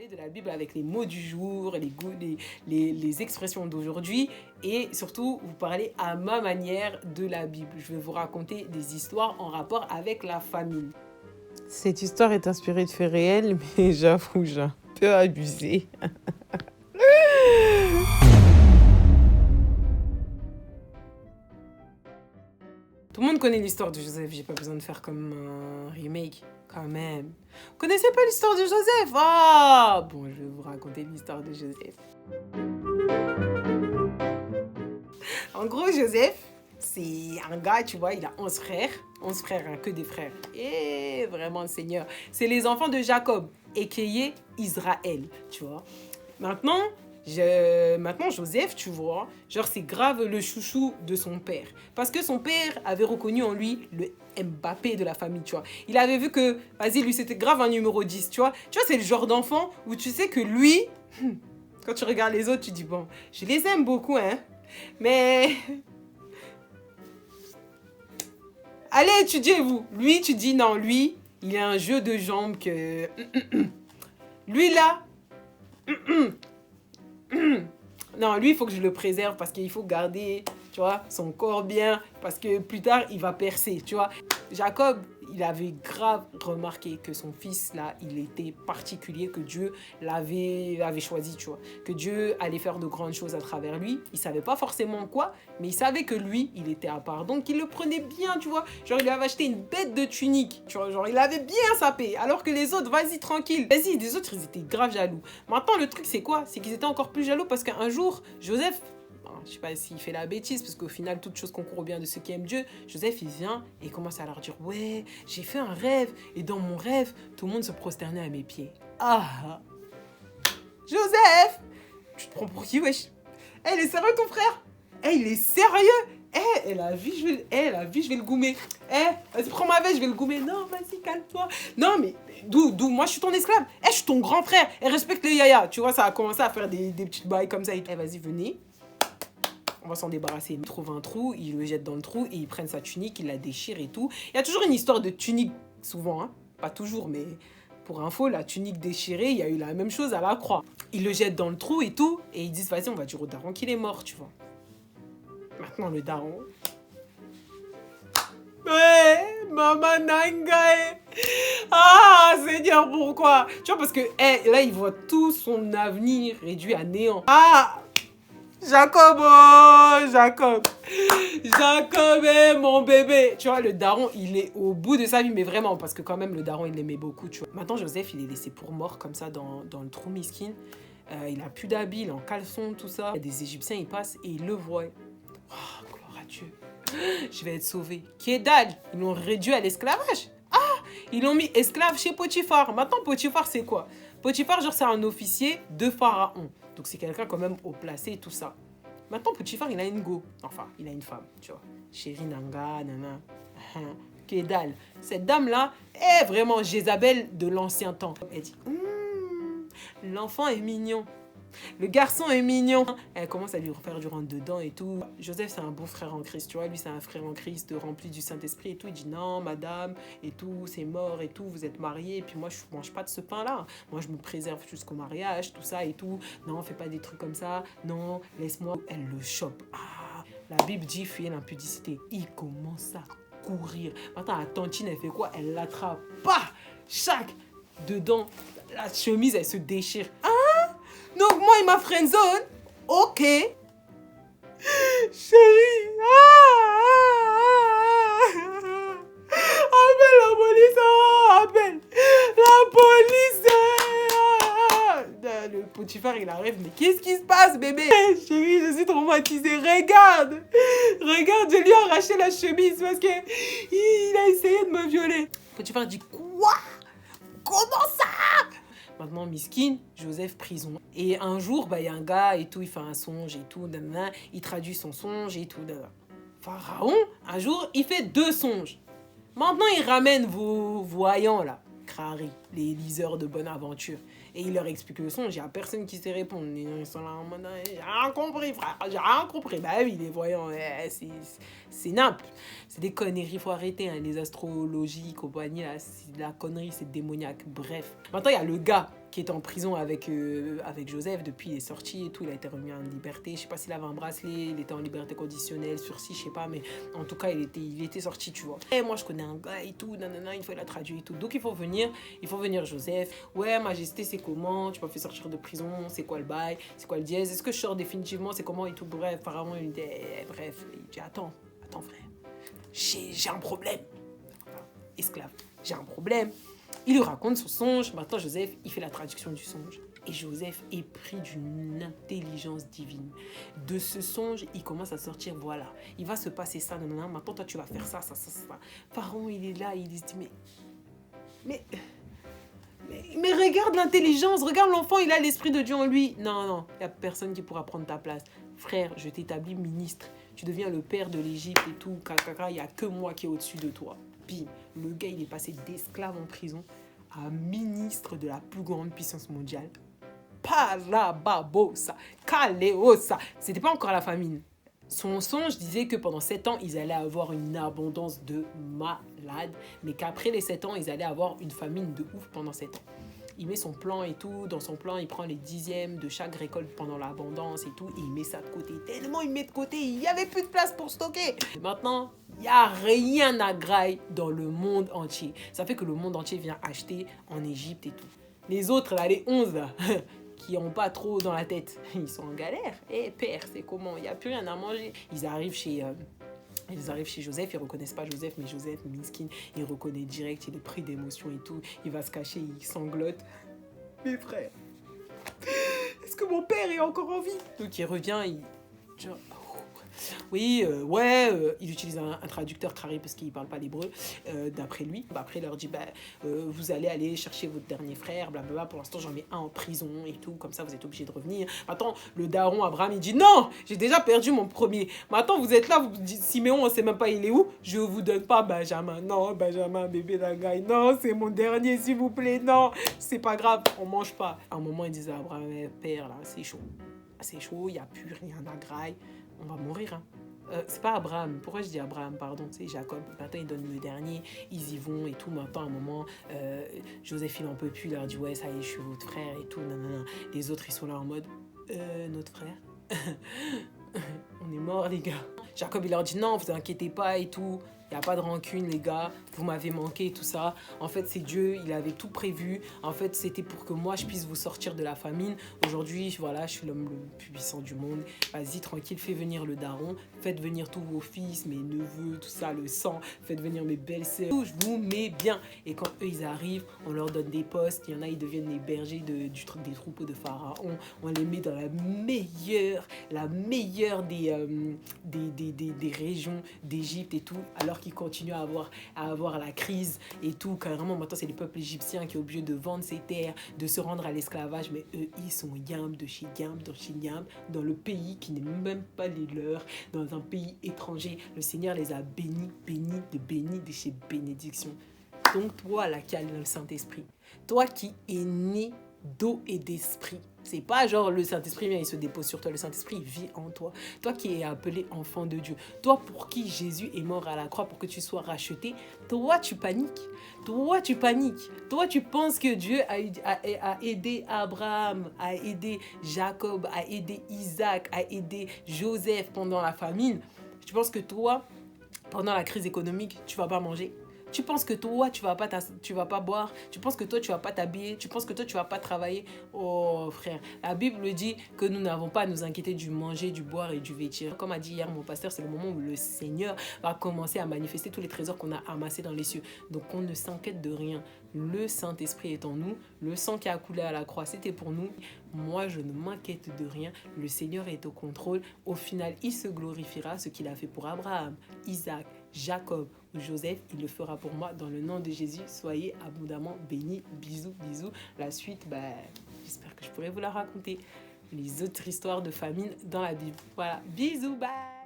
parler de la Bible avec les mots du jour, les expressions d'aujourd'hui et surtout vous parler à ma manière de la Bible. Je vais vous raconter des histoires en rapport avec la famille. Cette histoire est inspirée de faits réels, mais j'avoue, j'ai un peu abusé. Tout le monde connaît l'histoire de Joseph, j'ai pas besoin de faire comme un remake, quand même. Vous connaissez pas l'histoire de Joseph? Ah bon, je vais vous raconter l'histoire de Joseph. En gros, Joseph, c'est un gars, tu vois, il a 11 frères. 11 frères, hein, que des frères. Et vraiment, le Seigneur. C'est les enfants de Jacob, équayé Israël, tu vois. Maintenant, Joseph, tu vois, genre c'est grave le chouchou de son père. Parce que son père avait reconnu en lui le Mbappé de la famille, tu vois. Il avait vu que, vas-y, lui, c'était grave un numéro 10, tu vois. Tu vois, c'est le genre d'enfant où tu sais que lui, quand tu regardes les autres, tu dis, bon, je les aime beaucoup, hein. Mais... allez, étudiez-vous. Lui, tu dis, non, lui, il a un jeu de jambes que... lui, là... non, lui, il faut que je le préserve parce qu'il faut garder, tu vois, son corps bien parce que plus tard, il va percer, tu vois. Jacob, il avait grave remarqué que son fils, là, il était particulier, que Dieu l'avait choisi, tu vois. Que Dieu allait faire de grandes choses à travers lui. Il savait pas forcément quoi, mais il savait que lui, il était à part. Donc, il le prenait bien, tu vois. Genre, il lui avait acheté une bête de tunique, tu vois. Genre, il avait bien sapé. Alors que les autres, vas-y, tranquille. Vas-y, les autres, ils étaient grave jaloux. Maintenant, le truc, c'est quoi? C'est qu'ils étaient encore plus jaloux parce qu'un jour, Joseph... je sais pas s'il fait la bêtise, parce qu'au final, toute chose concourt au bien de ceux qui aiment Dieu. Joseph, il vient et il commence à leur dire, ouais, j'ai fait un rêve. Et dans mon rêve, tout le monde se prosternait à mes pieds. Ah! Joseph! Tu te prends pour qui, wesh? Eh, il est sérieux, ton frère? Eh, il est sérieux? Eh, la vie, je vais le goumer. Eh, vas-y, prends ma veste, je vais le goumer. Non, vas-y, calme-toi. Non, mais d'où, moi, je suis ton esclave. Eh, je suis ton grand frère. Et respecte les yaya. Tu vois, ça a commencé à faire des petites bails comme ça. Eh, vas-y, venez. On va s'en débarrasser. Il trouve un trou, il le jette dans le trou et ils prennent sa tunique, il la déchire et tout. Il y a toujours une histoire de tunique, souvent, hein. Pas toujours, mais pour info, la tunique déchirée, il y a eu la même chose à la croix. Ils le jettent dans le trou et tout, et ils disent, vas-y, on va dire au daron qu'il est mort, tu vois. Maintenant, le daron... ouais, maman Nangae. Ah, Seigneur, pourquoi? Tu vois, parce que là, il voit tout son avenir réduit à néant. Ah! Jacob, oh, Jacob, mon bébé. Tu vois, le daron, il est au bout de sa vie, mais vraiment, parce que quand même, le daron, il l'aimait beaucoup, tu vois. Maintenant, Joseph, il est laissé pour mort, comme ça, dans le trou miskin. Il a plus d'habits, il est en caleçon, tout ça. Il y a des Égyptiens, ils passent et ils le voient. Oh, gloire à Dieu. Je vais être sauvé. Kédal, ils l'ont réduit à l'esclavage. Ah, ils l'ont mis esclave chez Potiphar. Maintenant, Potiphar, c'est quoi? Potiphar, genre, c'est un officier de Pharaon. Donc, c'est quelqu'un quand même haut placé et tout ça. Maintenant, Potiphar, il a une go. Enfin, il a une femme, tu vois. Chérie Nanga, nana. Kédal. Cette dame-là est vraiment Jézabel de l'ancien temps. Elle dit, l'enfant est mignon. Le garçon est mignon. Elle commence à lui refaire du rentre dedans et tout. Joseph, c'est un bon frère en Christ, tu vois. Lui, c'est un frère en Christ rempli du Saint-Esprit et tout. Il dit non, madame, et tout, c'est mort et tout. Vous êtes mariés. Et puis moi, je mange pas de ce pain-là. Moi, je me préserve jusqu'au mariage, tout ça et tout. Non, fais pas des trucs comme ça. Non, laisse-moi. Elle le chope. Ah, la Bible dit fuyer l'impudicité. Il commence à courir. Maintenant, la tantine, elle fait quoi? Elle l'attrape. Bah, chaque dedans, la chemise, elle se déchire. Ah! Donc moi, il m'a friendzone. Ok. Chérie. Appelle la police. Appelle la police. Le Potiphar, il arrive. Mais qu'est-ce qui se passe, bébé? Chérie, je suis traumatisée. Regarde. Regarde, je lui ai arraché la chemise parce que il a essayé de me violer. Potiphar dit quoi? Comment ça? Maintenant, miskin, Joseph, prison. Et un jour, il y a un gars et tout, il fait un songe et tout, nanana, il traduit son songe et tout. Nanana. Pharaon, un jour, il fait 2 songes. Maintenant, il ramène vos voyants, là, Crari, les liseurs de bonne aventure. Et il leur explique le songe, il n'y a personne qui sait répondre. Ils sont là en mode, j'ai rien compris, frère, j'ai rien compris. Bah oui, les voyants, c'est nimp. C'est des conneries, il faut arrêter, hein, les astrologies, compagnie, là, c'est de la connerie, c'est démoniaque. Bref. Maintenant, il y a le gars qui est en prison avec Joseph. Depuis, il est sorti et tout. Il a été remis en liberté. Je sais pas s'il avait un bracelet. Il était en liberté conditionnelle, sursis, je sais pas. Mais en tout cas, il était sorti, tu vois. Et moi, je connais un gars et tout. Nanana, une fois, il a traduit et tout. Donc, il faut venir Joseph. Ouais, Majesté, c'est comment? Tu m'as fait sortir de prison. C'est quoi le bail? C'est quoi le dièse? Est-ce que je sors définitivement? C'est comment et tout? Bref, Pharaon, il dit, bref. Il dit, attends, frère. J'ai un problème. Esclave. J'ai un problème. Il lui raconte son songe. Maintenant, Joseph, il fait la traduction du songe. Et Joseph est pris d'une intelligence divine. De ce songe, il commence à sortir, voilà, il va se passer ça, nanana. Maintenant, toi, tu vas faire ça. Pharaon, il est là, il se dit, mais regarde l'intelligence, regarde l'enfant, il a l'esprit de Dieu en lui. Non, il n'y a personne qui pourra prendre ta place. Frère, je t'établis ministre. Tu deviens le père de l'Égypte et tout. Il n'y a que moi qui est au-dessus de toi. Puis, le gars, il est passé d'esclave en prison à ministre de la plus grande puissance mondiale. Parababosa, Kaleosa. C'était pas encore la famine. Son songe disait que pendant 7 ans, ils allaient avoir une abondance de malades, mais qu'après les 7 ans, ils allaient avoir une famine de ouf pendant 7 ans. Il met son plan et tout. Dans son plan, il prend les 10e de chaque récolte pendant l'abondance et tout. Et il met ça de côté. Tellement il met de côté, il n'y avait plus de place pour stocker. Et maintenant, il n'y a rien à graille dans le monde entier. Ça fait que le monde entier vient acheter en Égypte et tout. Les autres, là, les 11, là, qui n'ont pas trop dans la tête, ils sont en galère. Père, c'est comment? Il n'y a plus rien à manger. Ils arrivent chez Joseph, ils ne reconnaissent pas Joseph, mais Joseph, miskin, il reconnaît direct, il est pris d'émotion et tout. Il va se cacher, il sanglote. Mes frères, est-ce que mon père est encore en vie? Donc il revient, genre, oui, il utilise un traducteur carré parce qu'il ne parle pas l'hébreu, d'après lui. Après, il leur dit, vous allez aller chercher votre dernier frère, blablabla. Pour l'instant, j'en mets un en prison et tout. Comme ça, vous êtes obligés de revenir. Maintenant, le daron Abraham, il dit, non, j'ai déjà perdu mon premier. Maintenant, vous êtes là, vous dites, Siméon, on ne sait même pas il est où. Je ne vous donne pas Benjamin. Non, Benjamin, bébé d'Agaï. Non, c'est mon dernier, s'il vous plaît. Non, c'est pas grave, on ne mange pas. À un moment, il disait à Abraham, père, là, c'est chaud. C'est chaud, il n'y a plus rien à graille. On va mourir, hein. C'est pas Abraham. Pourquoi je dis Abraham, pardon? C'est Jacob. Maintenant, il donne le dernier. Ils y vont et tout. Maintenant, à un moment, Joseph, il en peut plus. Il leur dit, ouais, ça y est, je suis votre frère et tout. Nanana. Les autres, ils sont là en mode, notre frère on est mort, les gars. Jacob, il leur dit, non, vous inquiétez pas et tout. Il n'y a pas de rancune, les gars. Vous m'avez manqué et tout ça. En fait, c'est Dieu. Il avait tout prévu. En fait, c'était pour que moi, je puisse vous sortir de la famine. Aujourd'hui, voilà, je suis l'homme le plus puissant du monde. Vas-y, tranquille, fais venir le daron. Faites venir tous vos fils, mes neveux, tout ça, le sang. Faites venir mes belles-sœurs. Je vous mets bien. Et quand eux, ils arrivent, on leur donne des postes. Il y en a, ils deviennent les bergers des troupeaux de Pharaon. On les met dans la meilleure des régions d'Égypte et tout. Alors qui continue à avoir la crise et tout. Carrément, maintenant, c'est les peuples égyptiens qui sont obligés de vendre ces terres, de se rendre à l'esclavage. Mais eux, ils sont yam de chez yam, dans le pays qui n'est même pas les leurs, dans un pays étranger. Le Seigneur les a bénis de chez bénédiction. Donc, toi, là, qui as le Saint-Esprit, toi qui es né d'eau et d'esprit. C'est pas genre le Saint-Esprit vient, il se dépose sur toi. Le Saint-Esprit vit en toi. Toi qui es appelé enfant de Dieu. Toi pour qui Jésus est mort à la croix pour que tu sois racheté. Toi tu paniques. Toi tu penses que Dieu a aidé Abraham, a aidé Jacob, a aidé Isaac, a aidé Joseph pendant la famine. Tu penses que toi, pendant la crise économique, tu vas pas manger? Tu penses que toi, tu vas pas boire? Tu penses que toi, tu vas pas t'habiller? Tu penses que toi, tu vas pas travailler? Oh frère, la Bible dit que nous n'avons pas à nous inquiéter du manger, du boire et du vêtir. Comme a dit hier mon pasteur, c'est le moment où le Seigneur va commencer à manifester tous les trésors qu'on a amassés dans les cieux. Donc on ne s'inquiète de rien. Le Saint-Esprit est en nous. Le sang qui a coulé à la croix, c'était pour nous. Moi, je ne m'inquiète de rien. Le Seigneur est au contrôle. Au final, il se glorifiera. Ce qu'il a fait pour Abraham, Isaac, Jacob ou Joseph, il le fera pour moi. Dans le nom de Jésus, soyez abondamment bénis. Bisous, bisous. La suite, j'espère que je pourrai vous la raconter. Les autres histoires de famine dans la Bible. Voilà, bisous, bye.